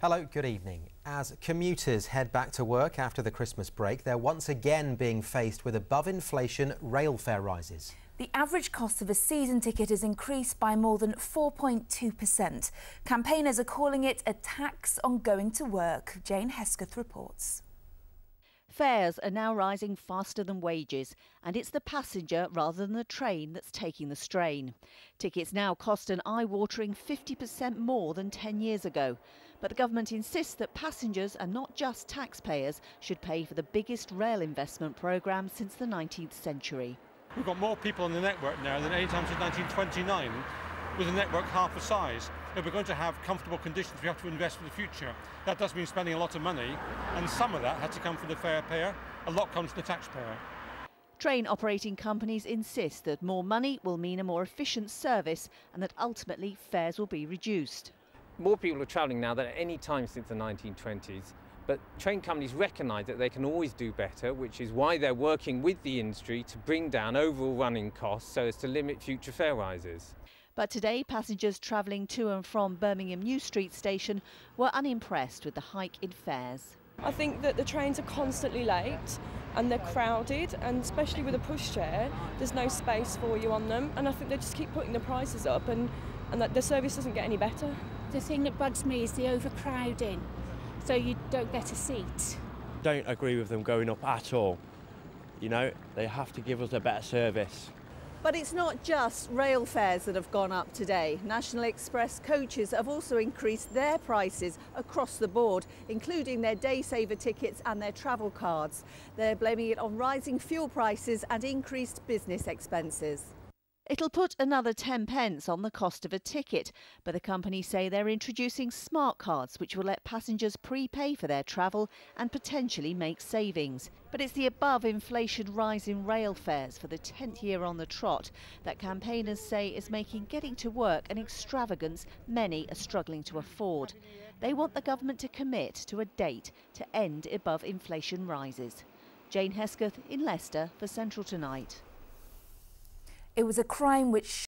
Hello, good evening. As commuters head back to work after the Christmas break, they're once again being faced with above-inflation rail fare rises. The average cost of a season ticket has increased by more than 4.2%. Campaigners are calling it a tax on going to work. Jane Hesketh reports. Fares are now rising faster than wages, and it's the passenger rather than the train that's taking the strain. Tickets now cost an eye-watering 50% more than 10 years ago. But the government insists that passengers, and not just taxpayers, should pay for the biggest rail investment programme since the 19th century. We've got more people on the network now than any time since 1929, with a network half the size. If we're going to have comfortable conditions, we have to invest for the future. That does mean spending a lot of money, and some of that had to come from the fare payer. A lot comes from the taxpayer. Train operating companies insist that more money will mean a more efficient service and that ultimately fares will be reduced. More people are travelling now than at any time since the 1920s, but train companies recognise that they can always do better, which is why they're working with the industry to bring down overall running costs so as to limit future fare rises. But today, passengers travelling to and from Birmingham New Street Station were unimpressed with the hike in fares. I think that the trains are constantly late and they're crowded, and especially with a pushchair, there's no space for you on them, and I think they just keep putting the prices up and that the service doesn't get any better. The thing that bugs me is the overcrowding, so you don't get a seat. Don't agree with them going up at all. You know, they have to give us a better service. But it's not just rail fares that have gone up today. National Express coaches have also increased their prices across the board, including their day saver tickets and their travel cards. They're blaming it on rising fuel prices and increased business expenses. It'll put another 10 pence on the cost of a ticket, but the companies say they're introducing smart cards which will let passengers prepay for their travel and potentially make savings. But it's the above-inflation rise in rail fares for the 10th year on the trot that campaigners say is making getting to work an extravagance many are struggling to afford. They want the government to commit to a date to end above-inflation rises. Jane Hesketh in Leicester for Central Tonight. It was a crime which